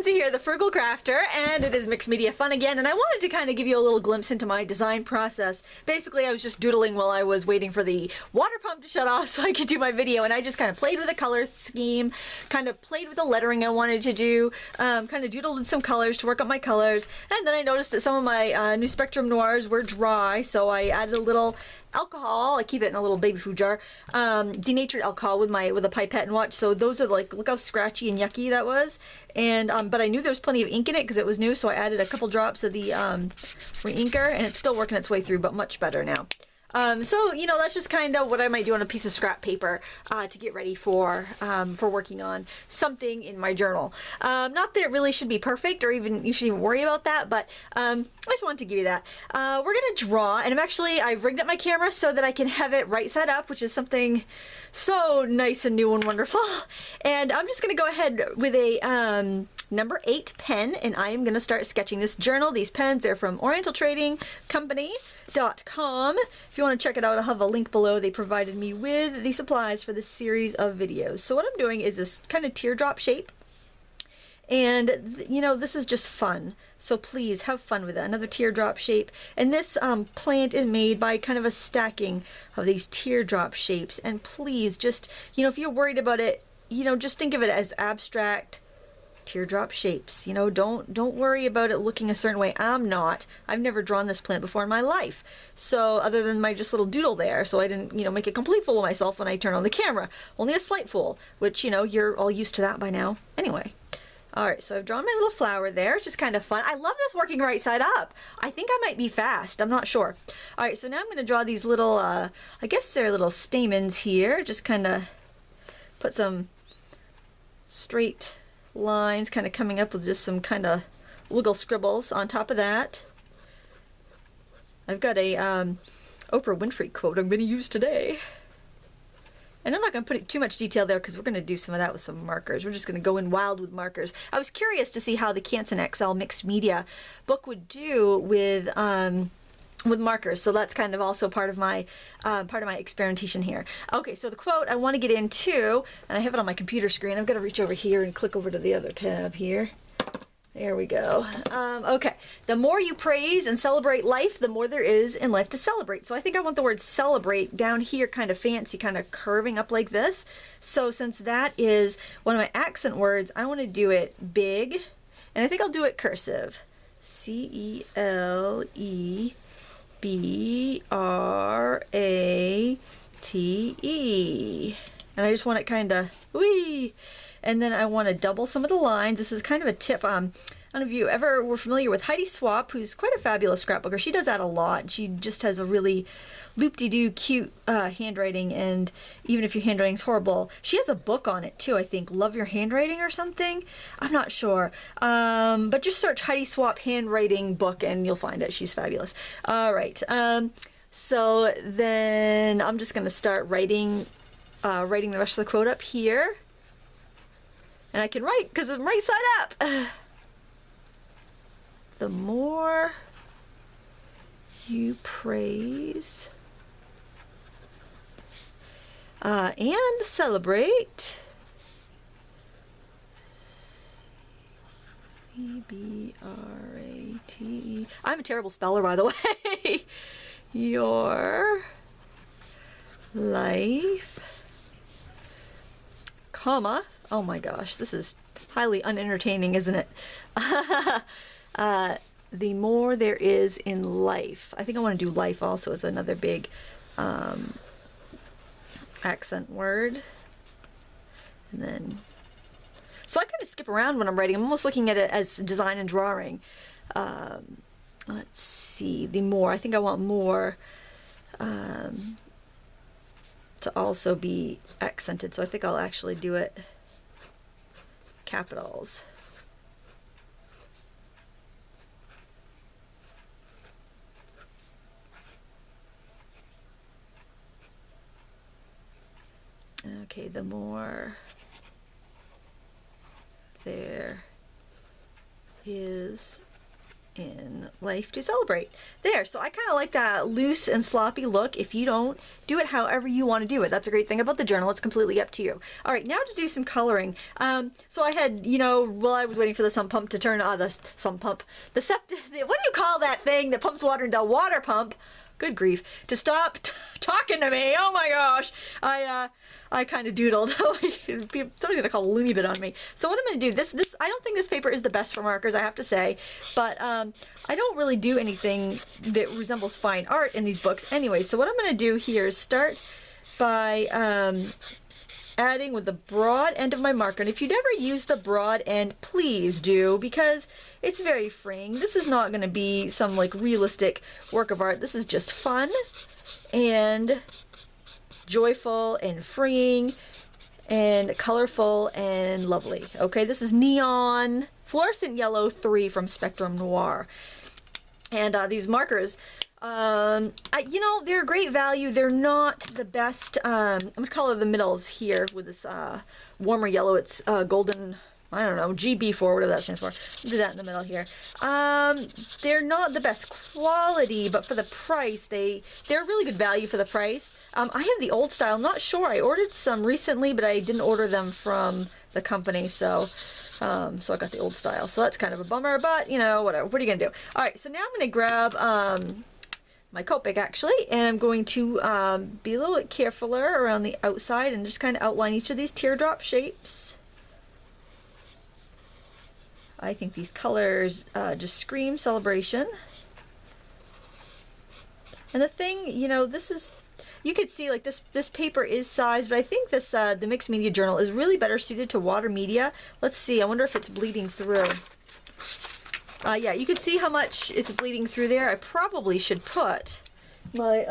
Lindsay here, the Frugal Crafter, and it is Mixed Media Fun again, and I wanted to kind of give you a little glimpse into my design process. Basically, I was just doodling while I was waiting for the water pump to shut off so I could do my video, and I just kind of played with the color scheme, kind of played with the lettering I wanted to do, kind of doodled with some colors to work up my colors, and then I noticed that some of my new Spectrum Noirs were dry, so I added a little alcohol. I keep it in a little baby food jar, denatured alcohol with a pipette and watch. So those are like, look how scratchy and yucky that was. And but I knew there was plenty of ink in it because it was new, so I added a couple drops of the re-inker, and it's still working its way through, but much better now. So, you know, that's just kind of what I might do on a piece of scrap paper to get ready for working on something in my journal. Not that it really should be perfect or even you should even worry about that, but I just wanted to give you that. We're going to draw, and I've rigged up my camera so that I can have it right side up, which is something so nice and new and wonderful. And I'm just going to go ahead with a number 8 pen, and I am going to start sketching this journal. These pens, they're from Oriental Trading Company.com. If you want to check it out, I'll have a link below. They provided me with the supplies for this series of videos. So what I'm doing is this kind of teardrop shape, and you know, this is just fun, so please have fun with it. Another teardrop shape, and this plant is made by kind of a stacking of these teardrop shapes. And please just, you know, if you're worried about it, you know, just think of it as abstract teardrop shapes. You know, don't worry about it looking a certain way. I've never drawn this plant before in my life, so other than my just little doodle there, so I didn't, you know, make a complete fool of myself when I turn on the camera. Only a slight fool, which, you know, you're all used to that by now anyway. Alright, so I've drawn my little flower there. It's just kind of fun. I love this working right side up. I think I might be fast. I'm not sure. Alright, so now I'm going to draw these little, I guess they're little stamens here. Just kind of put some straight lines kind of coming up with just some kind of wiggle scribbles on top of that. I've got a Oprah Winfrey quote I'm going to use today. And I'm not going to put too much detail there because we're going to do some of that with some markers. We're just going to go in wild with markers. I was curious to see how the Canson XL Mixed Media book would do with markers, so that's kind of also part of my experimentation here. Okay, so the quote I want to get into, and I have it on my computer screen. I've got to reach over here and click over to the other tab here. There we go. Okay, the more you praise and celebrate life, the more there is in life to celebrate. So I think I want the word celebrate down here kind of fancy, kind of curving up like this. So since that is one of my accent words, I want to do it big, and I think I'll do it cursive. C-E-L-E-B-R-A-T-E. And I just want it kind of, wee. And then I want to double some of the lines. This is kind of a tip. I don't know if you ever were familiar with Heidi Swap, who's quite a fabulous scrapbooker. She does that a lot. She just has a really loop-de-doo cute handwriting, and even if your handwriting's horrible, she has a book on it too, I think. Love Your Handwriting or something? I'm not sure. But just search Heidi Swap handwriting book and you'll find it. She's fabulous. All right. So then I'm just going to start writing the rest of the quote up here. And I can write because I'm right side up. The more you praise and celebrate, E-B-R-A-T-E. I'm a terrible speller, by the way. Your life, comma. Oh my gosh, this is highly unentertaining, isn't it? The more there is in life. I think I want to do life also as another big accent word. And then, so I kind of skip around when I'm writing. I'm almost looking at it as design and drawing. Let's see, the more. I think I want more to also be accented. So I think I'll actually do it capitals. Okay, the more there is and life to celebrate. There, so I kind of like that loose and sloppy look. If you don't, do it however you want to do it. That's a great thing about the journal. It's completely up to you. All right, now to do some coloring. So I had, you know, while I was waiting for the sump pump to turn on, what do you call that thing that pumps water into a water pump? Good grief, to stop talking to me. Oh my gosh, I kind of doodled. Somebody's gonna call a loony bin on me. So what I'm gonna do, this I don't think this paper is the best for markers, I have to say, but I don't really do anything that resembles fine art in these books anyway. So what I'm gonna do here is start by adding with the broad end of my marker. And if you never use the broad end, please do, because it's very freeing. This is not going to be some like realistic work of art. This is just fun and joyful and freeing and colorful and lovely. Okay, this is Neon Fluorescent Yellow 3 from Spectrum Noir. And these markers, you know, they're a great value. They're not the best. I'm going to color the middles here with this warmer yellow. It's golden, I don't know, GB4, whatever that stands for. I'll do that in the middle here. They're not the best quality, but for the price, they're really good value for the price. I have the old style. I'm not sure. I ordered some recently, but I didn't order them from the company, so I got the old style. So that's kind of a bummer, but, you know, whatever. What are you going to do? All right, so now I'm going to grab my Copic actually, and I'm going to be a little bit carefuler around the outside and just kind of outline each of these teardrop shapes. I think these colors just scream celebration. And the thing, you know, this is, you could see like this paper is sized, but I think this the mixed media journal is really better suited to water media. Let's see, I wonder if it's bleeding through. Yeah, you can see how much it's bleeding through there. I probably should put my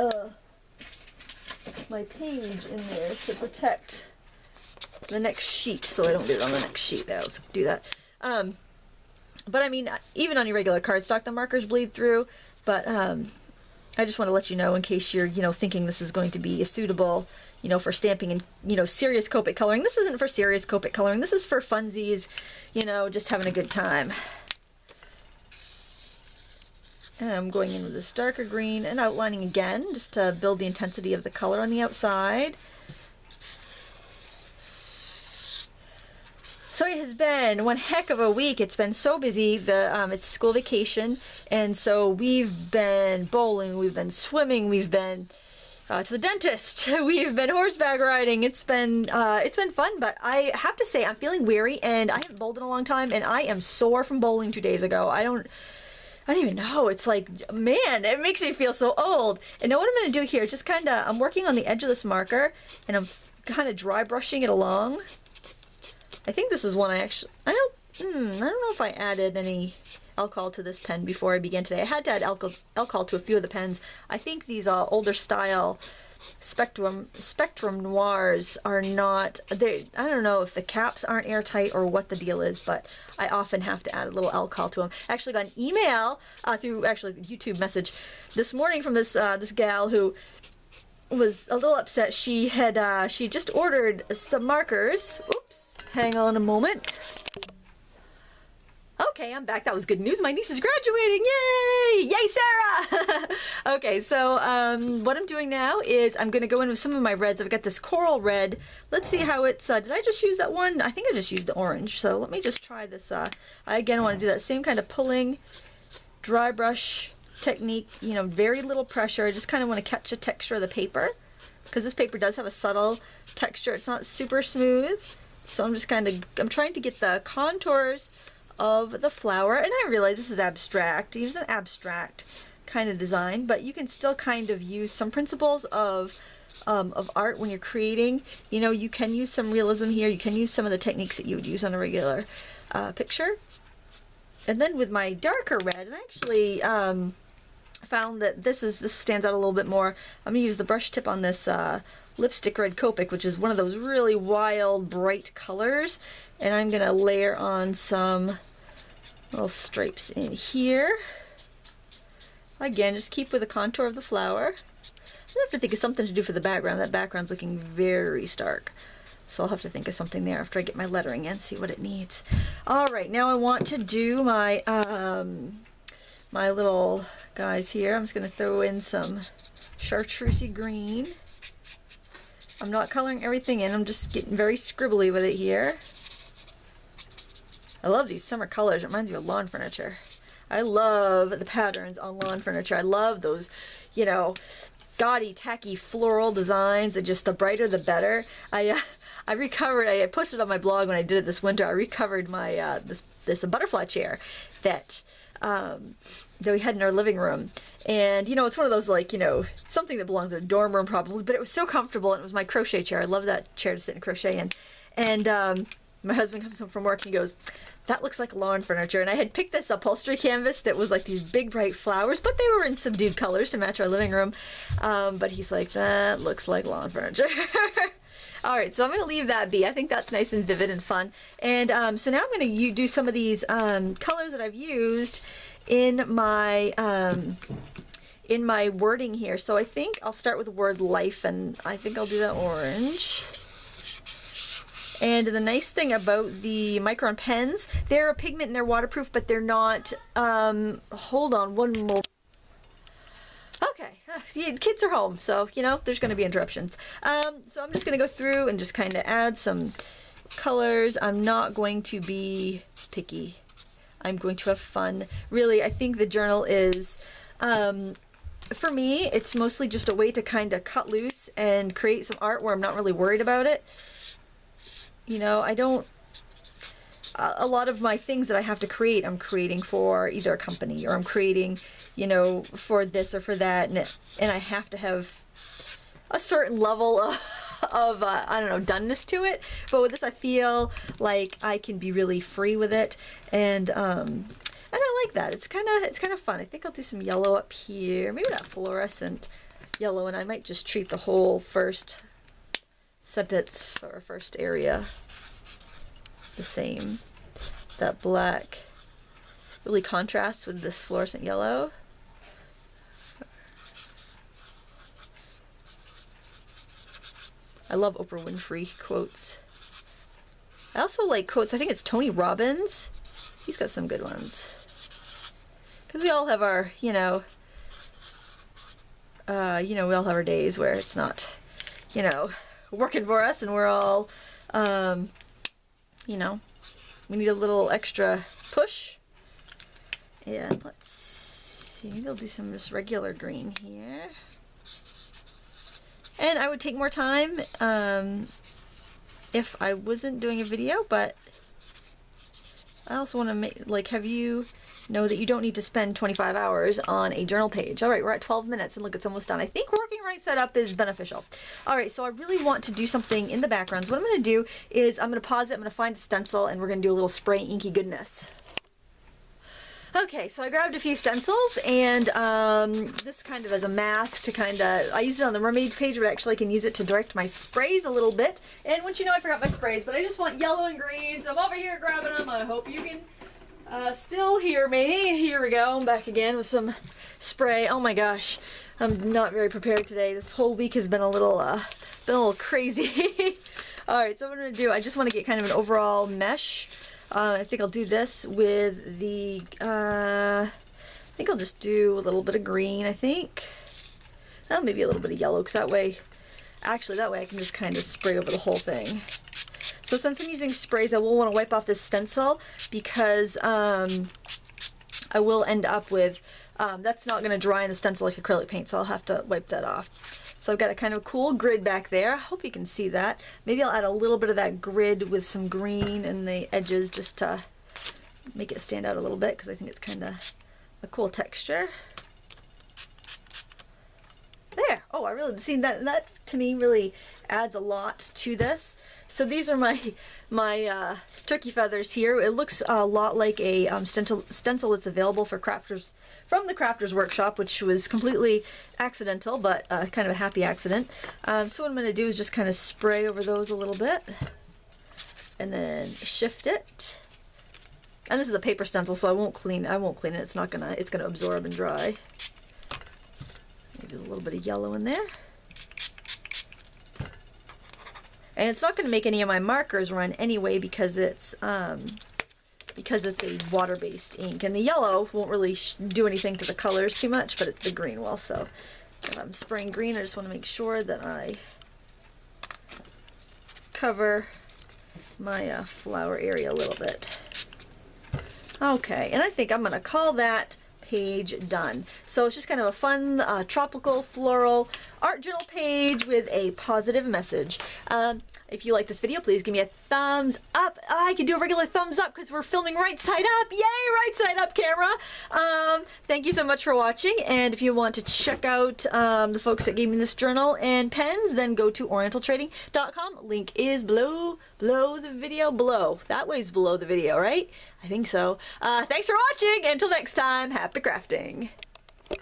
my page in there to protect the next sheet, so I don't get it on the next sheet. There, let's do that. But I mean, even on your regular cardstock, the markers bleed through. But I just want to let you know in case you're, you know, thinking this is going to be suitable, you know, for stamping and, you know, serious Copic coloring. This isn't for serious Copic coloring. This is for funsies, you know, just having a good time. And I'm going in with this darker green and outlining again, just to build the intensity of the color on the outside. So it has been one heck of a week. It's been so busy. It's school vacation, and so we've been bowling, we've been swimming, we've been to the dentist, we've been horseback riding. It's been fun, but I have to say I'm feeling weary, and I haven't bowled in a long time, and I am sore from bowling 2 days ago. I don't even know. It's like, man, it makes me feel so old. And now what I'm going to do here, just kind of, I'm working on the edge of this marker, and I'm kind of dry brushing it along. I think this is one I don't know if I added any alcohol to this pen before I began today. I had to add alcohol to a few of the pens. I think these older style Spectrum Noirs are not, I don't know if the caps aren't airtight or what the deal is, but I often have to add a little alcohol to them. I actually got an email through actually the YouTube message this morning from this gal who was a little upset. She just ordered some markers. Oops. Hang on a moment. Okay, I'm back. That was good news. My niece is graduating. Yay! Yay, Sarah! Okay, so what I'm doing now is I'm going to go in with some of my reds. I've got this coral red. Let's see how it's... did I just use that one? I think I just used the orange. So let me just try this. I again want to do that same kind of pulling, dry brush technique. You know, very little pressure. I just kind of want to catch the texture of the paper, because this paper does have a subtle texture. It's not super smooth. So I'm just I'm trying to get the contours of the flower, and I realize this is abstract. It's an abstract kind of design, but you can still kind of use some principles of art when you're creating. You know, you can use some realism here. You can use some of the techniques that you would use on a regular picture. And then with my darker red, and I actually found that this stands out a little bit more. I'm gonna use the brush tip on this lipstick red Copic, which is one of those really wild, bright colors, and I'm gonna layer on some little stripes in here. Again, just keep with the contour of the flower. I have to think of something to do for the background. That background's looking very stark, so I'll have to think of something there after I get my lettering in, see what it needs. All right, now I want to do my my little guys here. I'm just going to throw in some chartreusey green. I'm not coloring everything in, I'm just getting very scribbly with it here. I love these summer colors. It reminds me of lawn furniture. I love the patterns on lawn furniture. I love those, you know, gaudy, tacky floral designs, and just the brighter the better. I recovered, I posted on my blog when I did it this winter, I recovered my this butterfly chair that we had in our living room. And, you know, it's one of those, like, you know, something that belongs in a dorm room probably, but it was so comfortable, and it was my crochet chair. I love that chair to sit and crochet in. And my husband comes home from work and he goes, that looks like lawn furniture. And I had picked this upholstery canvas that was like these big bright flowers, but they were in subdued colors to match our living room. But he's like, that looks like lawn furniture. All right, so I'm going to leave that be. I think that's nice and vivid and fun. And so now I'm going to do some of these colors that I've used in my wording here. So I think I'll start with the word life, and I think I'll do that orange. And the nice thing about the Micron pens, they're a pigment and they're waterproof, but they're not, hold on one moment. Okay, kids are home, so, you know, there's going to be interruptions. So I'm just going to go through and just kind of add some colors. I'm not going to be picky. I'm going to have fun. Really, I think the journal is, for me, it's mostly just a way to kind of cut loose and create some art where I'm not really worried about it. You know, I don't, a lot of my things that I have to create, I'm creating for either a company, or I'm creating, you know, for this or for that, and I have to have a certain level of I don't know, doneness to it. But with this, I feel like I can be really free with it, and I like that. It's kind of fun. I think I'll do some yellow up here, maybe that fluorescent yellow, and I might just treat the whole first sentence or first area the same. That black really contrasts with this fluorescent yellow. I love Oprah Winfrey quotes. I also like quotes. I think it's Tony Robbins. He's got some good ones. Because we all have our, we all have our days where it's not, working for us, and we're all, we need a little extra push. And let's see, maybe I'll do some just regular green here. And I would take more time if I wasn't doing a video, but I also want to have you know that you don't need to spend 25 hours on a journal page. All right, we're at 12 minutes, and look, it's almost done. I think working right setup is beneficial. All right, so I really want to do something in the background. So what I'm going to do is I'm going to pause it, I'm going to find a stencil, and we're going to do a little spray inky goodness. Okay, so I grabbed a few stencils, and this kind of as a mask to I used it on the mermaid page, but actually I can use it to direct my sprays a little bit. And once you know, I forgot my sprays, but I just want yellow and greens. I'm over here grabbing them. I hope you can still hear me. Here we go. I'm back again with some spray. Oh my gosh, I'm not very prepared today. This whole week has been a little crazy. All right, so what I'm gonna do, I just want to get kind of an overall mesh. I think I'll do this with the, I think I'll just do a little bit of green, I think. Oh, maybe a little bit of yellow, because that way I can just kind of spray over the whole thing. So since I'm using sprays, I will want to wipe off this stencil, because I will end up with, that's not going to dry in the stencil like acrylic paint, so I'll have to wipe that off. So I've got a kind of cool grid back there. I hope you can see that. Maybe I'll add a little bit of that grid with some green in the edges just to make it stand out a little bit, because I think it's kind of a cool texture. There. Oh, I really seen that. That to me really adds a lot to this. So these are my turkey feathers here. It looks a lot like a stencil that's available for crafters from the Crafters Workshop, which was completely accidental, but kind of a happy accident. So what I'm going to do is just kind of spray over those a little bit, and then shift it. And this is a paper stencil, so I won't clean it. It's gonna absorb and dry. Maybe a little bit of yellow in there. And it's not going to make any of my markers run anyway, because it's because it's a water-based ink. And the yellow won't really do anything to the colors too much, but the green will. So if I'm spraying green, I just want to make sure that I cover my flower area a little bit. Okay, and I think I'm going to call that page done. So it's just kind of a fun tropical floral art journal page with a positive message. If you like this video, please give me a thumbs up. I can do a regular thumbs up because we're filming right side up. Yay, right side up camera. Thank you so much for watching. And if you want to check out the folks that gave me this journal and pens, then go to orientaltrading.com. Link is below the video. That way's below the video, right? I think so. Thanks for watching. Until next time, happy crafting.